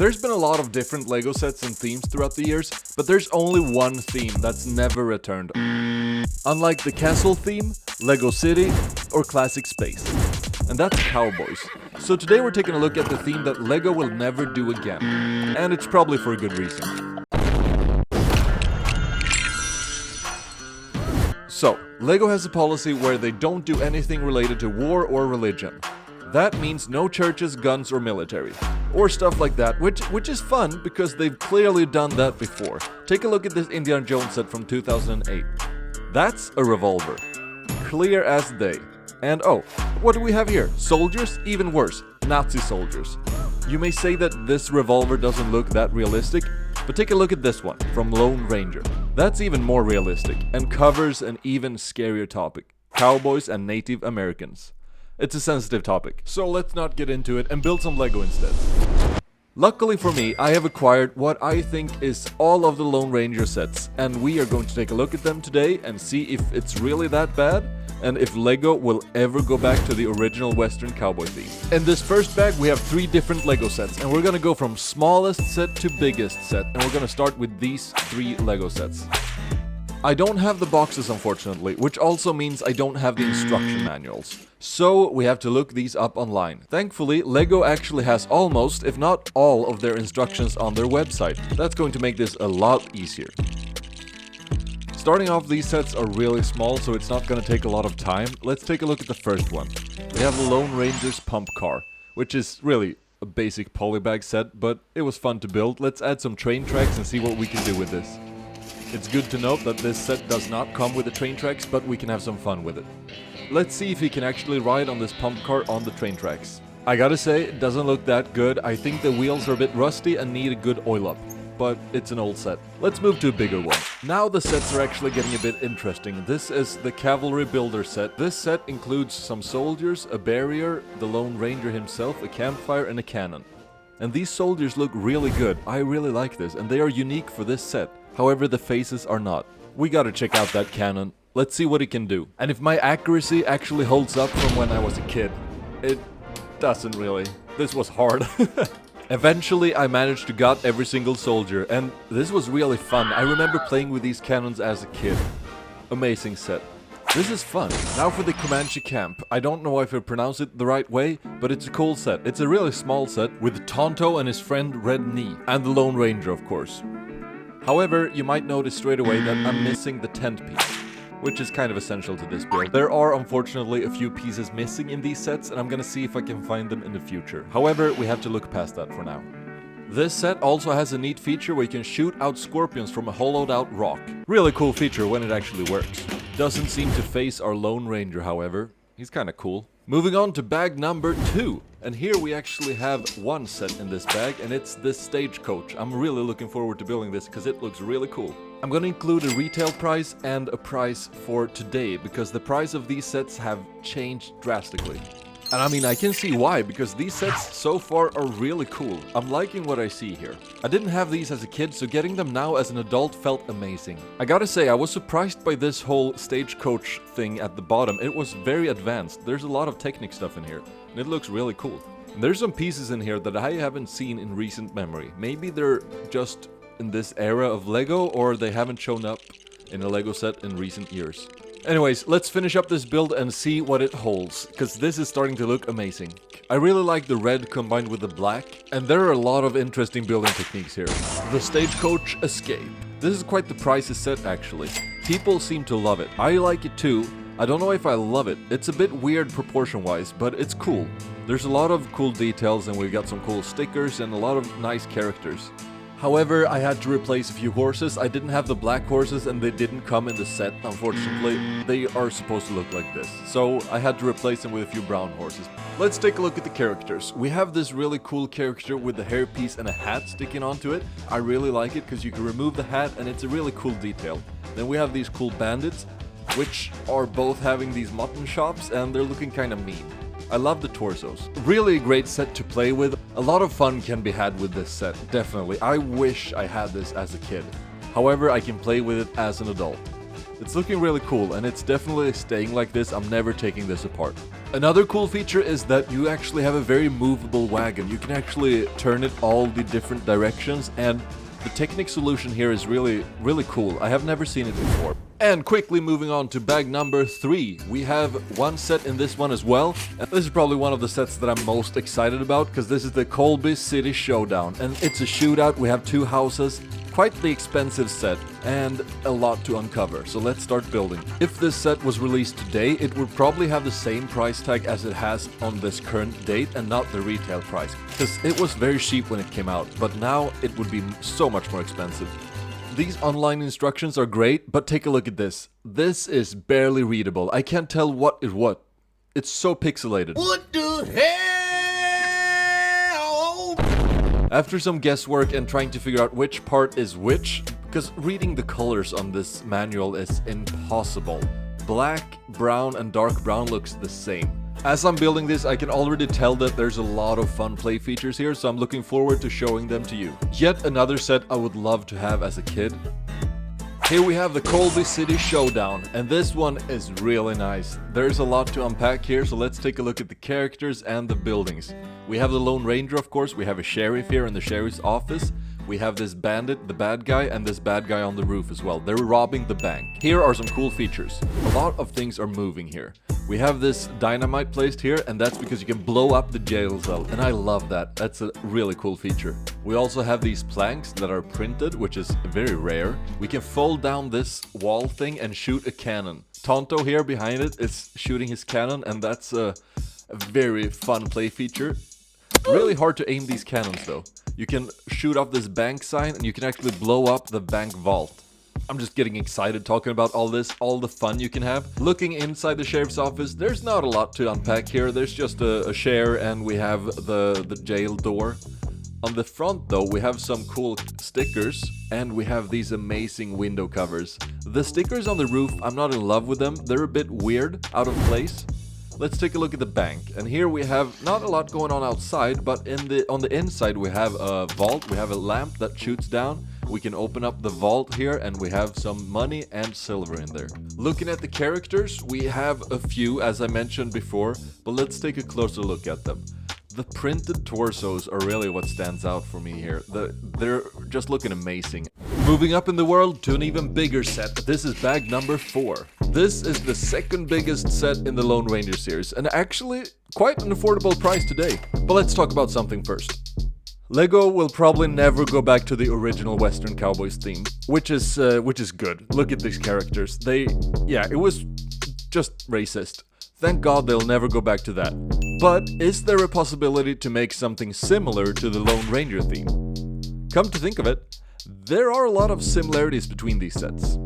There's been a lot of different LEGO sets and themes throughout the years, but there's only one theme that's never returned. Unlike the castle theme, LEGO City, or classic space. And that's cowboys. So today we're taking a look at the theme that LEGO will never do again. And it's probably for a good reason. So, LEGO has a policy where they don't do anything related to war or religion. That means no churches, guns, or military. Or stuff like that, which is fun because they've clearly done that before. Take a look at this Indiana Jones set from 2008. That's a revolver. Clear as day. And oh, what do we have here? Soldiers? Even worse, Nazi soldiers. You may say that this revolver doesn't look that realistic, but take a look at this one, from Lone Ranger. That's even more realistic, and covers an even scarier topic. Cowboys and Native Americans. It's a sensitive topic, so let's not get into it and build some LEGO instead. Luckily for me, I have acquired what I think is all of the Lone Ranger sets, and we are going to take a look at them today and see if it's really that bad, and if LEGO will ever go back to the original Western cowboy theme. In this first bag we have 3 different LEGO sets, and we're gonna go from smallest set to biggest set, and we're gonna start with these 3 LEGO sets. I don't have the boxes unfortunately, which also means I don't have the instruction manuals. So we have to look these up online. Thankfully, LEGO actually has almost, if not all, of their instructions on their website. That's going to make this a lot easier. Starting off, these sets are really small, so it's not going to take a lot of time. Let's take a look at the first one. We have the Lone Ranger's pump car, which is really a basic polybag set, but it was fun to build. Let's add some train tracks and see what we can do with this. It's good to note that this set does not come with the train tracks, but we can have some fun with it. Let's see if he can actually ride on this pump car on the train tracks. I gotta say, it doesn't look that good. I think the wheels are a bit rusty and need a good oil up. But it's an old set. Let's move to a bigger one. Now the sets are actually getting a bit interesting. This is the Cavalry Builder set. This set includes some soldiers, a barrier, the Lone Ranger himself, a campfire, and a cannon. And these soldiers look really good. I really like this, and they are unique for this set. However, the faces are not. We gotta check out that cannon. Let's see what it can do. And if my accuracy actually holds up from when I was a kid. It doesn't really. This was hard. Eventually, I managed to got every single soldier, and this was really fun. I remember playing with these cannons as a kid. Amazing set. This is fun. Now for the Comanche camp. I don't know if I pronounce it the right way, but it's a cool set. It's a really small set with Tonto and his friend Red Knee, and the Lone Ranger of course. However, you might notice straight away that I'm missing the tent piece, which is kind of essential to this build. There are unfortunately a few pieces missing in these sets, and I'm gonna see if I can find them in the future. However, we have to look past that for now. This set also has a neat feature where you can shoot out scorpions from a hollowed out rock. Really cool feature when it actually works. Doesn't seem to face our Lone Ranger, however. He's kinda cool. Moving on to bag number 2. And here we actually have one set in this bag, and it's this Stagecoach. I'm really looking forward to building this because it looks really cool. I'm gonna include a retail price and a price for today, because the price of these sets have changed drastically. And I mean, I can see why, because these sets so far are really cool. I'm liking what I see here. I didn't have these as a kid, so getting them now as an adult felt amazing. I gotta say, I was surprised by this whole Stagecoach thing at the bottom. It was very advanced. There's a lot of technic stuff in here, and it looks really cool. And there's some pieces in here that I haven't seen in recent memory. Maybe they're just in this era of LEGO, or they haven't shown up in a LEGO set in recent years. Anyways, let's finish up this build and see what it holds, because this is starting to look amazing. I really like the red combined with the black, and there are a lot of interesting building techniques here. The Stagecoach Escape. This is quite the pricey set actually. People seem to love it. I like it too. I don't know if I love it. It's a bit weird proportion-wise, but it's cool. There's a lot of cool details, and we've got some cool stickers and a lot of nice characters. However, I had to replace a few horses. I didn't have the black horses and they didn't come in the set, unfortunately. They are supposed to look like this. So I had to replace them with a few brown horses. Let's take a look at the characters. We have this really cool character with the hairpiece and a hat sticking onto it. I really like it because you can remove the hat and it's a really cool detail. Then we have these cool bandits, which are both having these mutton chops, and they're looking kind of mean. I love the torsos. Really a great set to play with. A lot of fun can be had with this set, definitely. I wish I had this as a kid. However, I can play with it as an adult. It's looking really cool, and it's definitely staying like this. I'm never taking this apart. Another cool feature is that you actually have a very movable wagon. You can actually turn it all the different directions, and the Technic solution here is really cool. I have never seen it before. And quickly moving on to bag number 3. We have one set in this one as well. And this is probably one of the sets that I'm most excited about, because this is the Colby City Showdown. And it's a shootout. We have 2 houses. Quite the expensive set and a lot to uncover, so let's start building. If this set was released today, it would probably have the same price tag as it has on this current date and not the retail price, because it was very cheap when it came out, but now it would be so much more expensive. These online instructions are great, but take a look at this. This is barely readable. I can't tell what is what. It's so pixelated. What the hell? After some guesswork and trying to figure out which part is which, because reading the colors on this manual is impossible. Black, brown, and dark brown looks the same. As I'm building this, I can already tell that there's a lot of fun play features here, so I'm looking forward to showing them to you. Yet another set I would love to have as a kid. Here we have the Colby City Showdown, and this one is really nice. There's a lot to unpack here, so let's take a look at the characters and the buildings. We have the Lone Ranger, of course. We have a sheriff here in the sheriff's office. We have this bandit, the bad guy, and this bad guy on the roof as well. They're robbing the bank. Here are some cool features. A lot of things are moving here. We have this dynamite placed here, and that's because you can blow up the jail cell, and I love that. That's a really cool feature. We also have these planks that are printed, which is very rare. We can fold down this wall thing and shoot a cannon. Tonto here behind it is shooting his cannon, and that's a very fun play feature. Really hard to aim these cannons though. You can shoot off this bank sign and you can actually blow up the bank vault. I'm just getting excited talking about all this, all the fun you can have. Looking inside the sheriff's office, there's not a lot to unpack here. There's just a chair and we have the jail door. On the front though, we have some cool stickers and we have these amazing window covers. The stickers on the roof, I'm not in love with them. They're a bit weird, out of place. Let's take a look at the bank, and here we have not a lot going on outside, but on the inside we have a vault, we have a lamp that shoots down. We can open up the vault here and we have some money and silver in there. Looking at the characters, we have a few as I mentioned before, but let's take a closer look at them. The printed torsos are really what stands out for me here. They're just looking amazing. Moving up in the world to an even bigger set. This is bag number 4. This is the second biggest set in the Lone Ranger series, and actually quite an affordable price today. But let's talk about something first. LEGO will probably never go back to the original Western Cowboys theme, which is good. Look at these characters. It was just racist. Thank God they'll never go back to that. But is there a possibility to make something similar to the Lone Ranger theme? Come to think of it, there are a lot of similarities between these sets.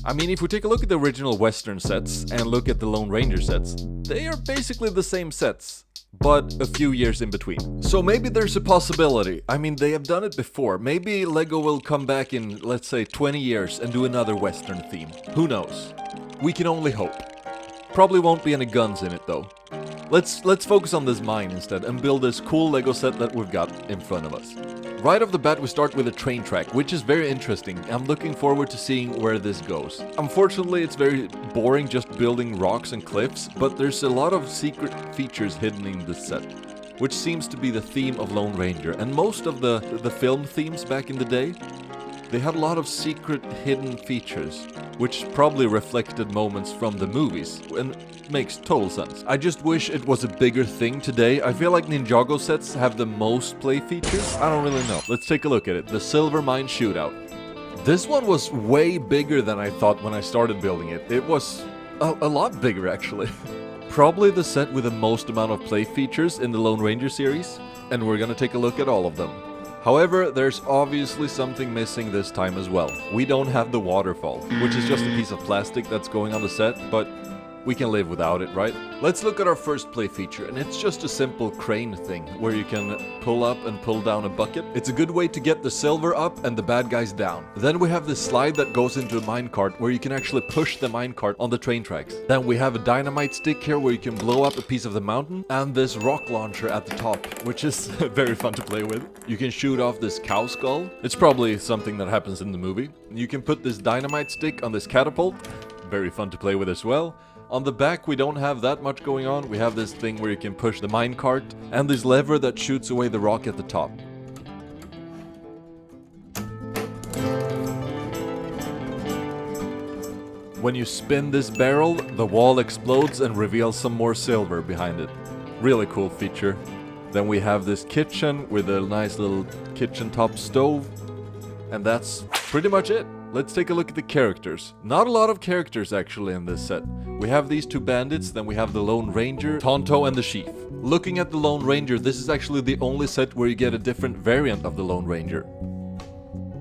I mean, if we take a look at the original Western sets and look at the Lone Ranger sets, they are basically the same sets, but a few years in between. So maybe there's a possibility. I mean, they have done it before. Maybe LEGO will come back in, let's say, 20 years and do another Western theme. Who knows? We can only hope. Probably won't be any guns in it though. Let's focus on this mine instead and build this cool LEGO set that we've got in front of us. Right off the bat we start with a train track, which is very interesting. I'm looking forward to seeing where this goes. Unfortunately it's very boring just building rocks and cliffs, but there's a lot of secret features hidden in this set, which seems to be the theme of Lone Ranger. And most of the film themes back in the day, they had a lot of secret hidden features, which probably reflected moments from the movies, and makes total sense. I just wish it was a bigger thing today. I feel like Ninjago sets have the most play features. I don't really know. Let's take a look at it. The Silver Mine Shootout. This one was way bigger than I thought when I started building it. It was a lot bigger actually. Probably the set with the most amount of play features in the Lone Ranger series, and we're gonna take a look at all of them. However, there's obviously something missing this time as well. We don't have the waterfall, which is just a piece of plastic that's going on the set, but we can live without it, right? Let's look at our first play feature, and it's just a simple crane thing where you can pull up and pull down a bucket. It's a good way to get the silver up and the bad guys down. Then we have this slide that goes into a minecart where you can actually push the minecart on the train tracks. Then we have a dynamite stick here where you can blow up a piece of the mountain, and this rock launcher at the top, which is very fun to play with. You can shoot off this cow skull. It's probably something that happens in the movie. You can put this dynamite stick on this catapult. Very fun to play with as well. On the back we don't have that much going on. We have this thing where you can push the minecart and this lever that shoots away the rock at the top. When you spin this barrel, the wall explodes and reveals some more silver behind it. Really cool feature. Then we have this kitchen with a nice little kitchen top stove. And that's pretty much it. Let's take a look at the characters. Not a lot of characters actually in this set. We have these two bandits, then we have the Lone Ranger, Tonto, and the Chief. Looking at the Lone Ranger, this is actually the only set where you get a different variant of the Lone Ranger.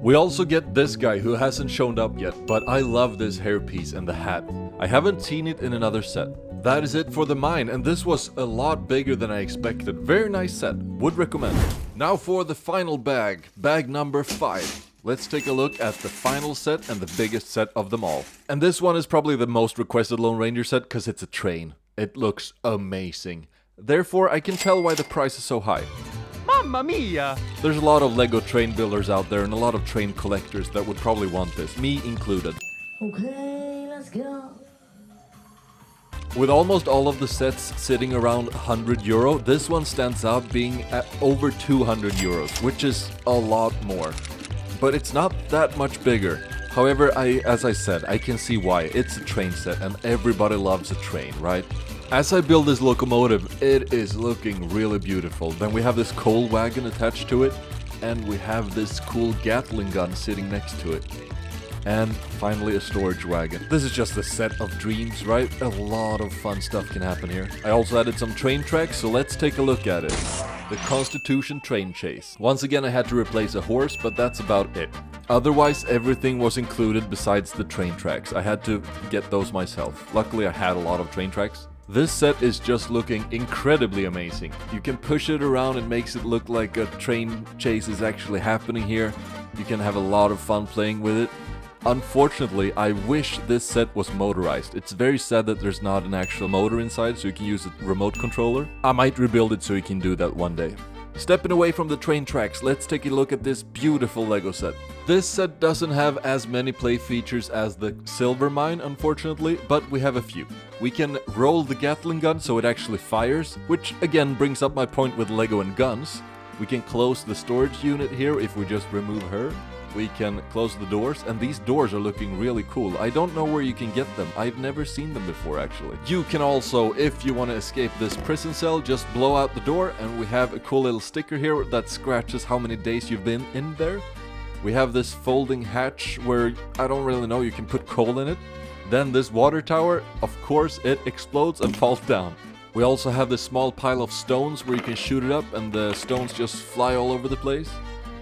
We also get this guy who hasn't shown up yet, but I love this hairpiece and the hat. I haven't seen it in another set. That is it for the mine, and this was a lot bigger than I expected. Very nice set, would recommend. Now for the final bag, bag number 5. Let's take a look at the final set and the biggest set of them all. And this one is probably the most requested Lone Ranger set because it's a train. It looks amazing. Therefore, I can tell why the price is so high. Mamma mia! There's a lot of Lego train builders out there and a lot of train collectors that would probably want this, me included. Okay, let's go. With almost all of the sets sitting around 100 euro, this one stands out being at over 200 euros, which is a lot more. But it's not that much bigger. However, as I said, I can see why. It's a train set and everybody loves a train, right? As I build this locomotive, it is looking really beautiful. Then we have this coal wagon attached to it, and we have this cool Gatling gun sitting next to it. And finally a storage wagon. This is just a set of dreams, right? A lot of fun stuff can happen here. I also added some train tracks, so let's take a look at it. The Constitution train chase. Once again I had to replace a horse, but that's about it. Otherwise everything was included besides the train tracks. I had to get those myself. Luckily I had a lot of train tracks. This set is just looking incredibly amazing. You can push it around and makes it look like a train chase is actually happening here. You can have a lot of fun playing with it. Unfortunately, I wish this set was motorized. It's very sad that there's not an actual motor inside, so you can use a remote controller. I might rebuild it so you can do that one day. Stepping away from the train tracks, let's take a look at this beautiful Lego set. This set doesn't have as many play features as the silver mine, unfortunately, but we have a few. We can roll the Gatling gun so it actually fires, which again brings up my point with Lego and guns. We can close the storage unit here if we just remove her. We can close the doors, and these doors are looking really cool. I don't know where you can get them. I've never seen them before, actually. You can also, if you want to escape this prison cell, just blow out the door, and we have a cool little sticker here that scratches how many days you've been in there. We have this folding hatch where, I don't really know, you can put coal in it. Then this water tower, of course, it explodes and falls down. We also have this small pile of stones where you can shoot it up, and the stones just fly all over the place.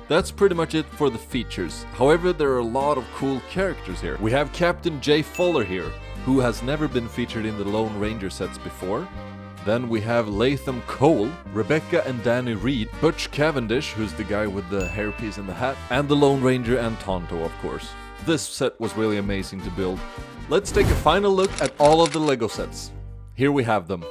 That's pretty much it for the features. However, there are a lot of cool characters here. We have Captain J. Fuller here, who has never been featured in the Lone Ranger sets before. Then we have Latham Cole, Rebecca and Danny Reed, Butch Cavendish, who's the guy with the hairpiece and the hat, and the Lone Ranger and Tonto, of course. This set was really amazing to build. Let's take a final look at all of the Lego sets. Here we have them.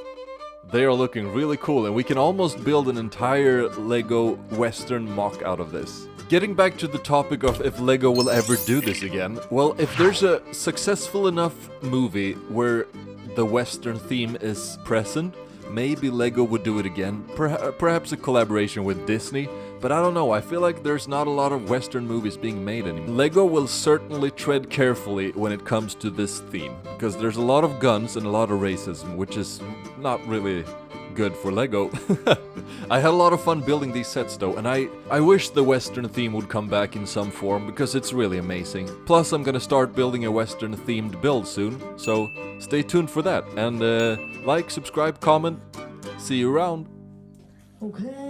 They are looking really cool, and we can almost build an entire Lego Western mock out of this. Getting back to the topic of if Lego will ever do this again, well, if there's a successful enough movie where the Western theme is present, maybe Lego would do it again. Perhaps a collaboration with Disney, but I don't know, I feel like there's not a lot of Western movies being made anymore. Lego will certainly tread carefully when it comes to this theme, because there's a lot of guns and a lot of racism, which is not really good for Lego. I had a lot of fun building these sets though, and I wish the Western theme would come back in some form, because it's really amazing. Plus I'm gonna start building a Western themed build soon, so stay tuned for that. And like, subscribe, comment, see you around. Okay.